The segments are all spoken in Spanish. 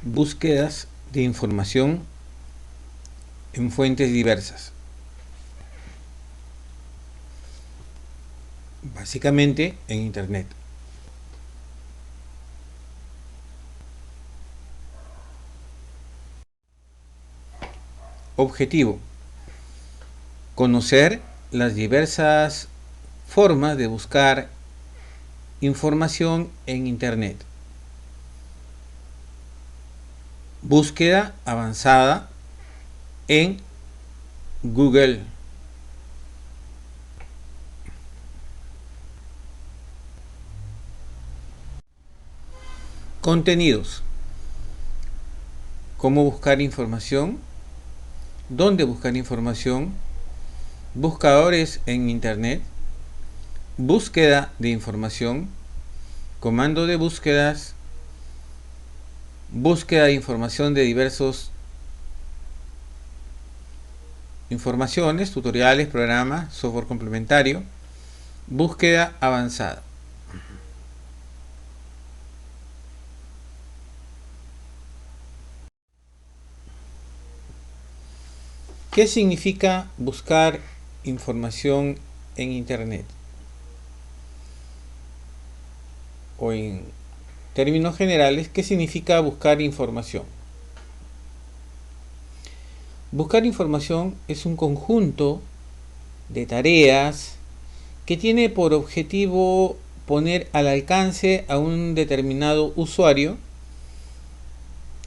Búsquedas de información en fuentes diversas. Básicamente en Internet. Objetivo: conocer las diversas formas de buscar información en Internet. Búsqueda avanzada en Google. Contenidos: cómo buscar información, dónde buscar información, buscadores en Internet, búsqueda de información, comando de búsquedas, búsqueda de información de diversos informaciones, tutoriales, programas, software complementario, búsqueda avanzada. ¿Qué significa buscar información en Internet? O en términos generales, ¿qué significa buscar información? Buscar información es un conjunto de tareas que tiene por objetivo poner al alcance a un determinado usuario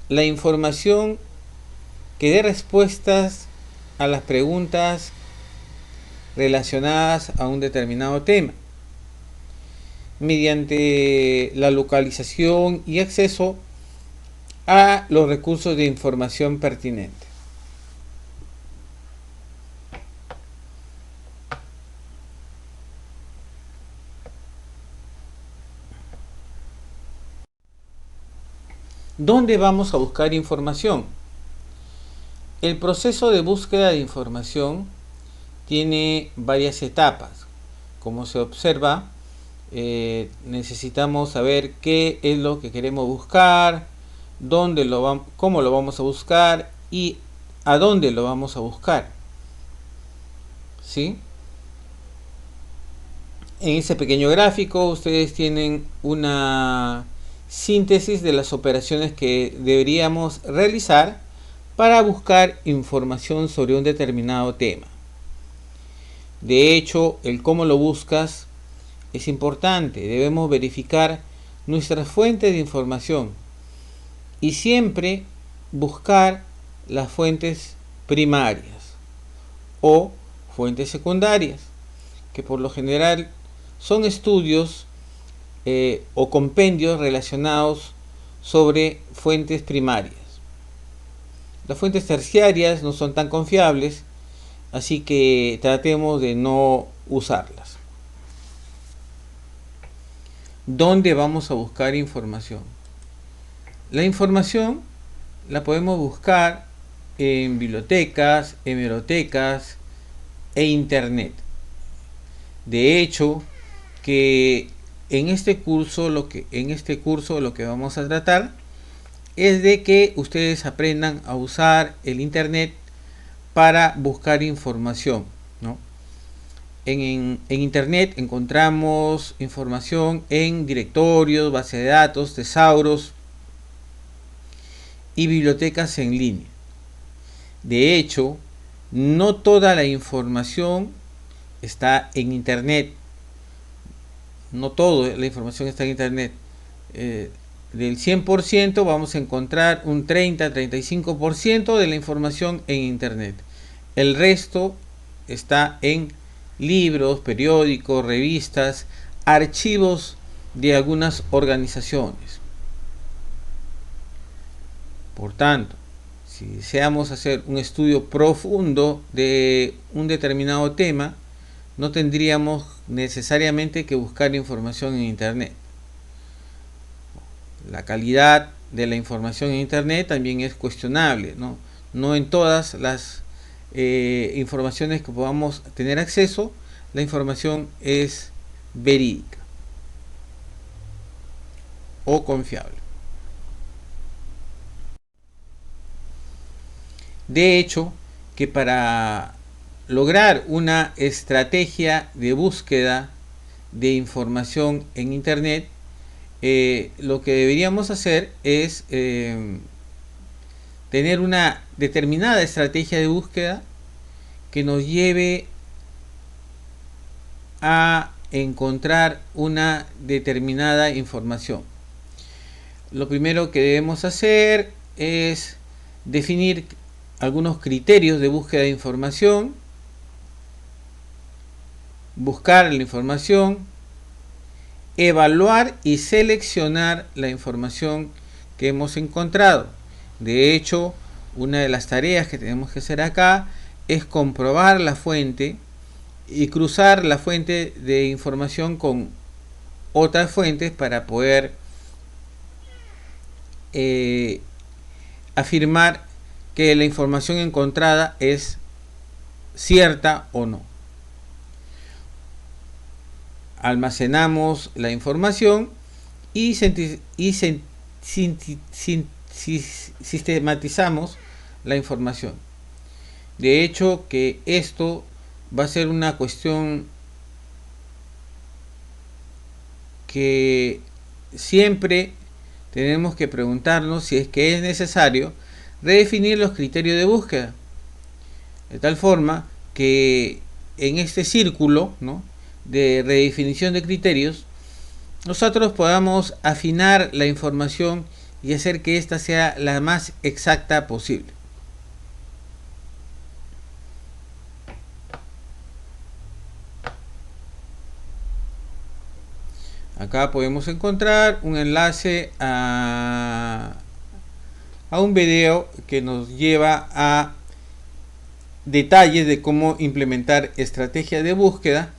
la información que dé respuestas a las preguntas relacionadas a un determinado tema, mediante la localización y acceso a los recursos de información pertinente. ¿Dónde vamos a buscar información? El proceso de búsqueda de información tiene varias etapas. Como se observa, necesitamos saber qué es lo que queremos buscar, cómo lo vamos a buscar y a dónde lo vamos a buscar. ¿Sí? En ese pequeño gráfico ustedes tienen una síntesis de las operaciones que deberíamos realizar para buscar información sobre un determinado tema. De hecho, el cómo lo buscas es importante. Debemos verificar nuestras fuentes de información y siempre buscar las fuentes primarias o fuentes secundarias, que por lo general son estudios o compendios relacionados sobre fuentes primarias. Las fuentes terciarias no son tan confiables, así que tratemos de no usarlas. ¿Dónde vamos a buscar información? La información la podemos buscar en bibliotecas, hemerotecas e internet. De hecho, que en este curso lo que vamos a tratar es de que ustedes aprendan a usar el internet para buscar información, ¿no? En internet encontramos información en directorios, bases de datos, tesauros y bibliotecas en línea. De hecho, no toda la información está en internet. No toda la información está en internet. Del 100% vamos a encontrar un 30-35% de la información en internet. El resto está en libros, periódicos, revistas, archivos de algunas organizaciones. Por tanto, si deseamos hacer un estudio profundo de un determinado tema, no tendríamos necesariamente que buscar información en internet. La calidad de la información en internet también es cuestionable, ¿no? No en todas las informaciones que podamos tener acceso, la información es verídica o confiable. de hecho, que para lograr una estrategia de búsqueda de información en Internet, lo que deberíamos hacer es tener una determinada estrategia de búsqueda que nos lleve a encontrar una determinada información. Lo primero que debemos hacer es definir algunos criterios de búsqueda de información, buscar la información, evaluar y seleccionar la información que hemos encontrado. De hecho, una de las tareas que tenemos que hacer acá es comprobar la fuente y cruzar la fuente de información con otras fuentes para poder afirmar que la información encontrada es cierta o no. Almacenamos la información y sistematizamos la información. De hecho, que esto va a ser una cuestión que siempre tenemos que preguntarnos si es que es necesario redefinir los criterios de búsqueda, de tal forma que en este círculo, ¿no?, de redefinición de criterios, nosotros podamos afinar la información y hacer que ésta sea la más exacta posible. Acá podemos encontrar un enlace a un video que nos lleva a detalles de cómo implementar estrategias de búsqueda,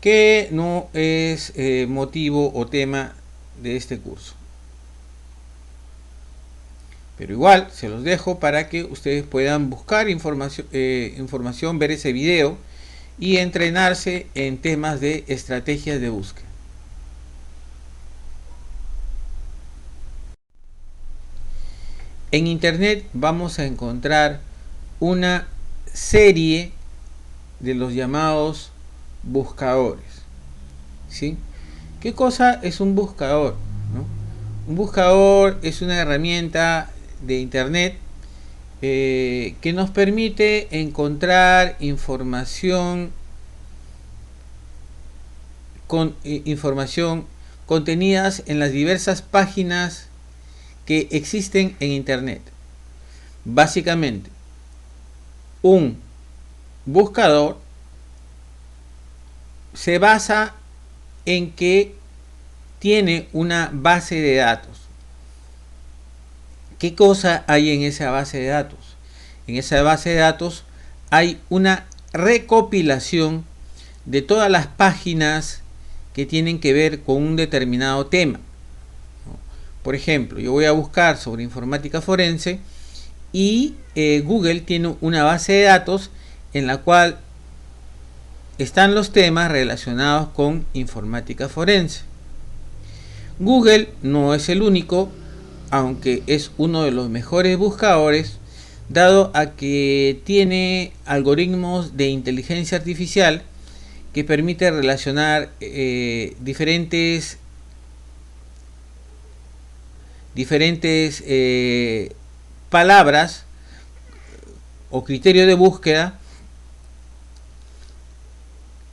que no es motivo o tema de este curso. Pero igual se los dejo para que ustedes puedan buscar información, ver ese video y entrenarse en temas de estrategias de búsqueda. En Internet vamos a encontrar una serie de los llamados buscadores, ¿sí? ¿Qué cosa es un buscador, ¿no? Un buscador es una herramienta de Internet que nos permite encontrar información contenidas en las diversas páginas que existen en Internet. Básicamente, un buscador se basa en que tiene una base de datos. ¿Qué cosa hay en esa base de datos? En esa base de datos hay una recopilación de todas las páginas que tienen que ver con un determinado tema. Por ejemplo, yo voy a buscar sobre informática forense y Google tiene una base de datos en la cual están los temas relacionados con informática forense. Google no es el único, aunque es uno de los mejores buscadores, dado a que tiene algoritmos de inteligencia artificial que permite relacionar diferentes palabras o criterios de búsqueda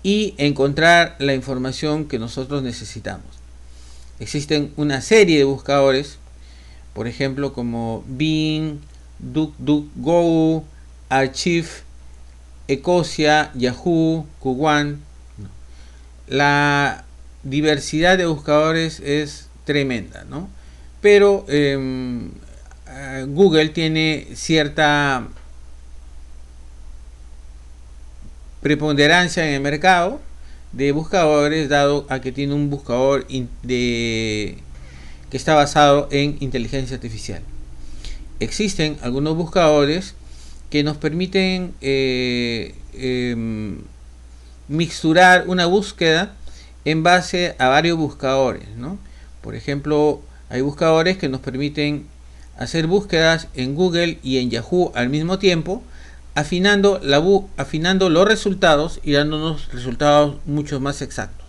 y encontrar la información que nosotros necesitamos. Existen una serie de buscadores, por ejemplo, como Bing, DuckDuckGo, Archive, Ecosia, Yahoo, Qwen. La diversidad de buscadores es tremenda, ¿no? Pero Google tiene cierta preponderancia en el mercado de buscadores, dado a que tiene un buscador que está basado en inteligencia artificial. Existen algunos buscadores que nos permiten mixturar una búsqueda en base a varios buscadores, ¿no? Por ejemplo, hay buscadores que nos permiten hacer búsquedas en Google y en Yahoo al mismo tiempo, afinando los resultados y dándonos resultados mucho más exactos.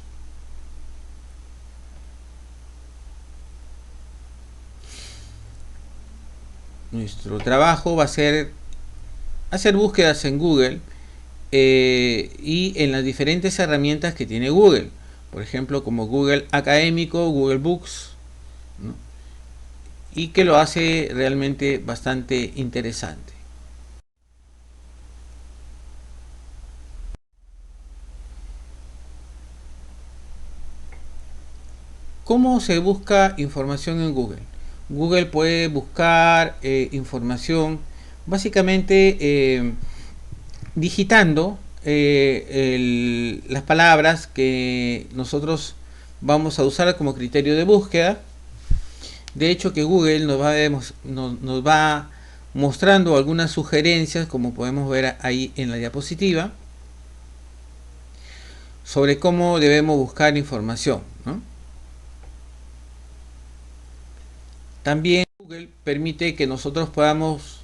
Nuestro trabajo va a ser hacer búsquedas en Google y en las diferentes herramientas que tiene Google, por ejemplo como Google Académico, Google Books, ¿no? Y que lo hace realmente bastante interesante. ¿Cómo se busca información en Google? Google puede buscar información básicamente digitando las palabras que nosotros vamos a usar como criterio de búsqueda. De hecho, que Google nos va mostrando algunas sugerencias, como podemos ver ahí en la diapositiva, sobre cómo debemos buscar información, ¿no? También Google permite que nosotros podamos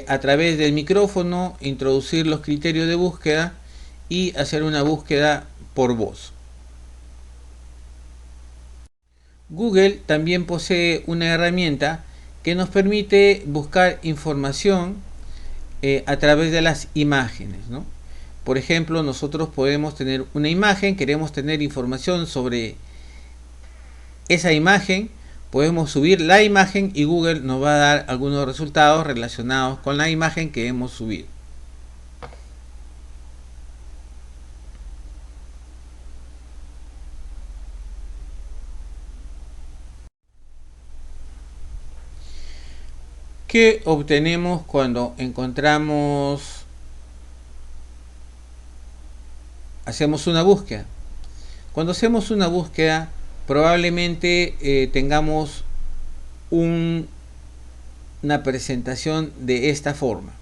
a través del micrófono introducir los criterios de búsqueda y hacer una búsqueda por voz. Google también posee una herramienta que nos permite buscar información a través de las imágenes, ¿no? Por ejemplo, nosotros podemos tener una imagen, queremos tener información sobre esa imagen, podemos subir la imagen y Google nos va a dar algunos resultados relacionados con la imagen que hemos subido. ¿Qué obtenemos cuando hacemos una búsqueda? Cuando hacemos una búsqueda, probablemente tengamos una presentación de esta forma.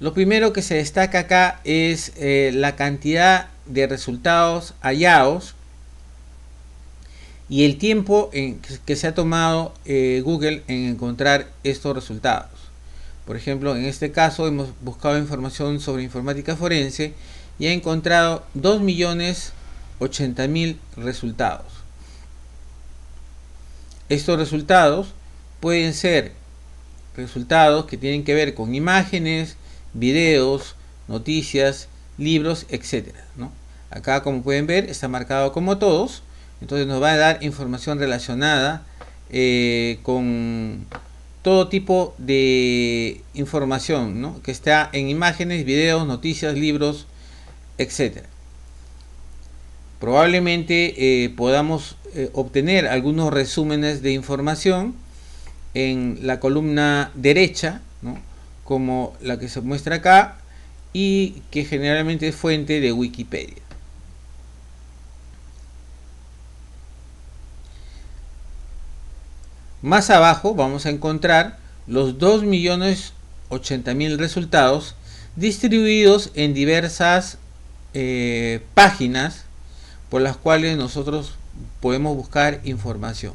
Lo primero que se destaca acá es la cantidad de resultados hallados y el tiempo que se ha tomado Google en encontrar estos resultados. Por ejemplo, en este caso hemos buscado información sobre informática forense y ha encontrado 2.080.000 resultados. Estos resultados pueden ser resultados que tienen que ver con imágenes, videos, noticias, libros, etc., ¿no? Acá, como pueden ver, está marcado como todos. Entonces nos va a dar información relacionada con todo tipo de información, ¿no?, que está en imágenes, videos, noticias, libros, etc. Probablemente podamos obtener algunos resúmenes de información en la columna derecha, ¿no?, como la que se muestra acá y que generalmente es fuente de Wikipedia. Más abajo vamos a encontrar los 2.080.000 resultados distribuidos en diversas páginas por las cuales nosotros podemos buscar información.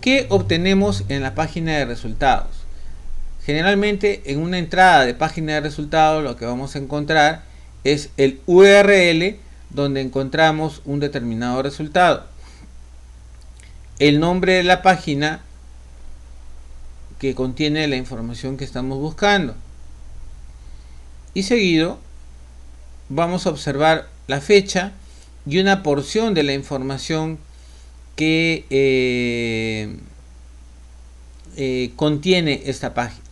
¿Qué obtenemos en la página de resultados? Generalmente en una entrada de página de resultados lo que vamos a encontrar es el URL donde encontramos un determinado resultado, el nombre de la página que contiene la información que estamos buscando, y seguido vamos a observar la fecha y una porción de la información que contiene esta página,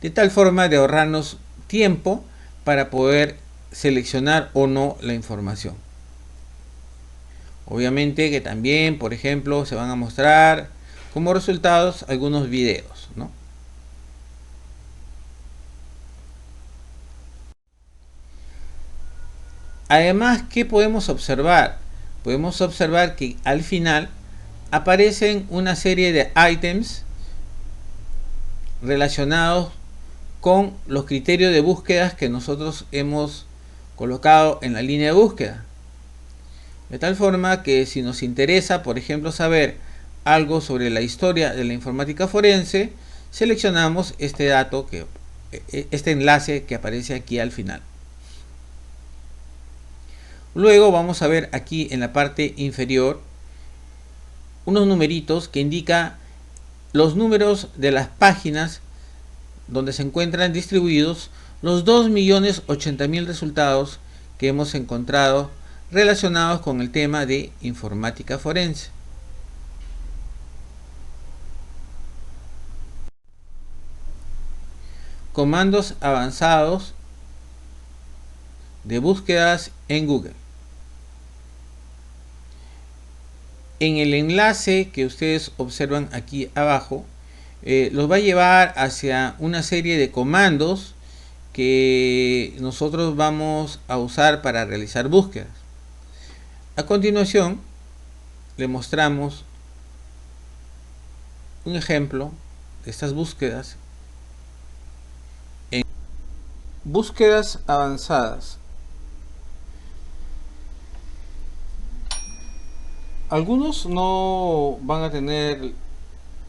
de tal forma de ahorrarnos tiempo para poder seleccionar o no la información. Obviamente que también, por ejemplo, se van a mostrar como resultados algunos videos, ¿no? Además, ¿qué podemos observar? Podemos observar que al final aparecen una serie de ítems relacionados con los criterios de búsqueda que nosotros hemos colocado en la línea de búsqueda. De tal forma que si nos interesa, por ejemplo, saber algo sobre la historia de la informática forense, seleccionamos este dato, este enlace que aparece aquí al final. Luego vamos a ver aquí en la parte inferior unos numeritos que indican los números de las páginas donde se encuentran distribuidos los 2.080.000 resultados que hemos encontrado relacionados con el tema de informática forense. Comandos avanzados de búsquedas en Google. En el enlace que ustedes observan aquí abajo, los va a llevar hacia una serie de comandos que nosotros vamos a usar para realizar búsquedas. A continuación, le mostramos un ejemplo de estas búsquedas en búsquedas avanzadas. Algunos no van a tener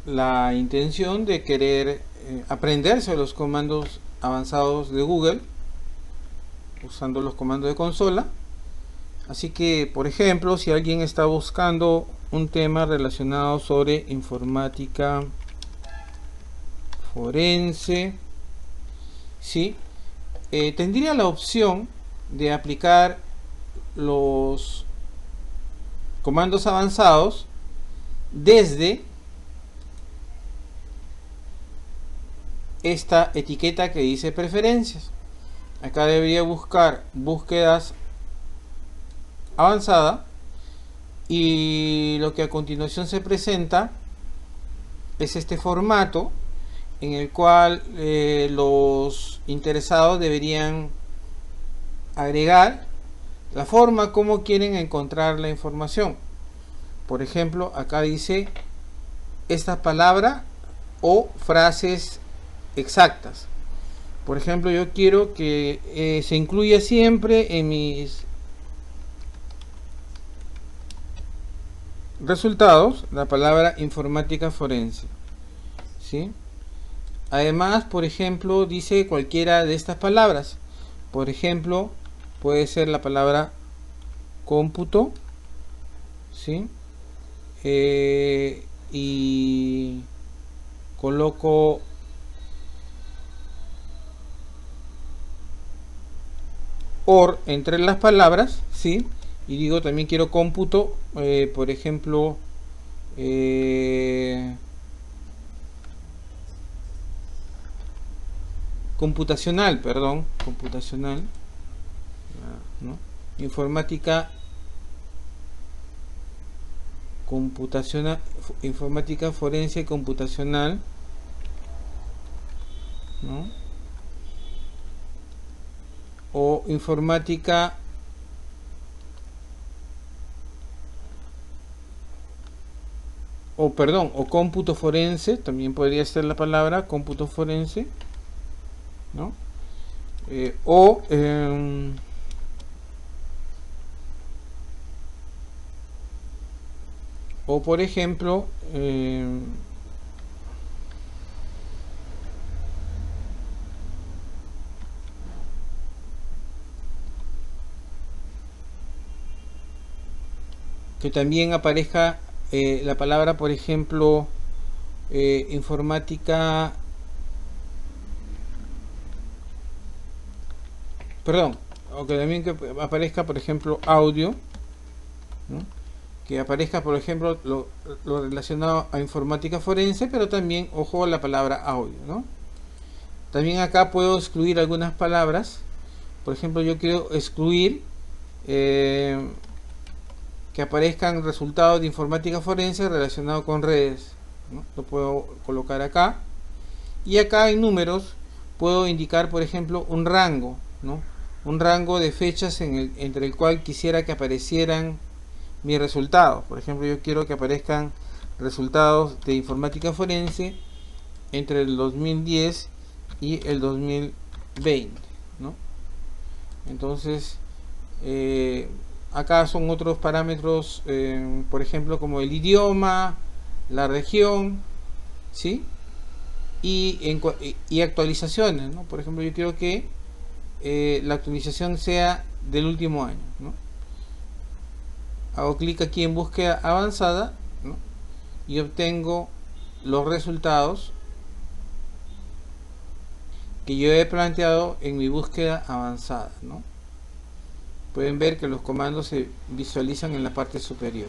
la intención de querer aprenderse los comandos avanzados de Google usando los comandos de consola. Así que, por ejemplo, si alguien está buscando un tema relacionado sobre informática forense, ¿sí? Tendría la opción de aplicar los comandos avanzados desde esta etiqueta que dice preferencias. Acá debería buscar búsquedas avanzada y lo que a continuación se presenta es este formato en el cual los interesados deberían agregar la forma como quieren encontrar la información. Por ejemplo, acá dice esta palabra o frases exactas. Por ejemplo, yo quiero que se incluya siempre en mis resultados la palabra informática forense, ¿sí? Además, por ejemplo, dice cualquiera de estas palabras. Por ejemplo, puede ser la palabra cómputo, ¿sí? Y coloco OR entre las palabras, ¿sí? Y digo también quiero cómputo, por ejemplo, computacional, ¿no? Informática computacional, informática forense computacional, ¿no? O informática o cómputo forense, también podría ser la palabra cómputo forense, ¿no? O por ejemplo, que también aparezca la palabra, por ejemplo, informática, perdón, o que también que aparezca, por ejemplo, audio, ¿no? Que aparezca, por ejemplo, lo relacionado a informática forense, pero también, ojo, la palabra audio, ¿no? También acá puedo excluir algunas palabras. Por ejemplo, yo quiero excluir que aparezcan resultados de informática forense relacionados con redes, ¿no? Lo puedo colocar acá. Y acá en números puedo indicar, por ejemplo, un rango, ¿no? Un rango de fechas entre el cual quisiera que aparecieran mis resultados. Por ejemplo, yo quiero que aparezcan resultados de informática forense entre el 2010 y el 2020, ¿no? Entonces, acá son otros parámetros, por ejemplo, como el idioma, la región, ¿sí? Y actualizaciones, ¿no? Por ejemplo, yo quiero que la actualización sea del último año, ¿no? Hago clic aquí en búsqueda avanzada, ¿no? Y obtengo los resultados que yo he planteado en mi búsqueda avanzada, ¿no? Pueden ver que los comandos se visualizan en la parte superior.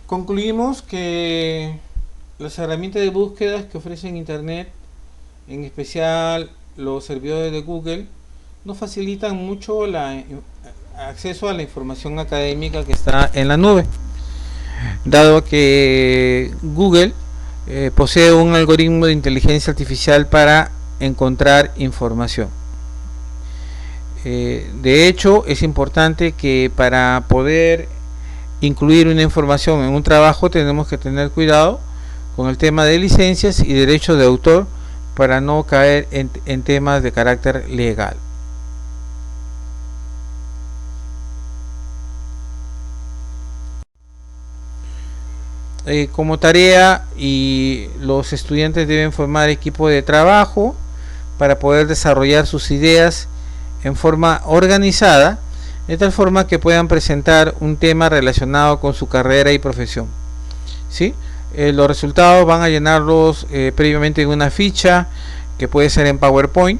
Concluimos que las herramientas de búsqueda que ofrecen Internet, en especial los servidores de Google, nos facilitan mucho el acceso a la información académica que está en la nube, dado que Google posee un algoritmo de inteligencia artificial para encontrar información. De hecho, es importante que para poder incluir una información en un trabajo tenemos que tener cuidado con el tema de licencias y derechos de autor para no caer en temas de carácter legal. Como tarea, y los estudiantes deben formar equipo de trabajo para poder desarrollar sus ideas en forma organizada, de tal forma que puedan presentar un tema relacionado con su carrera y profesión, ¿sí? Los resultados van a llenarlos previamente en una ficha que puede ser en PowerPoint,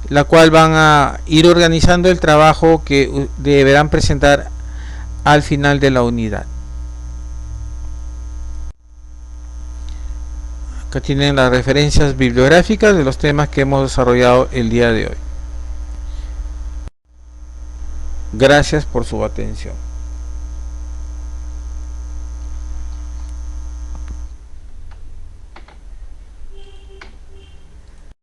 la cual van a ir organizando el trabajo que deberán presentar al final de la unidad. Acá tienen las referencias bibliográficas de los temas que hemos desarrollado el día de hoy. Gracias por su atención.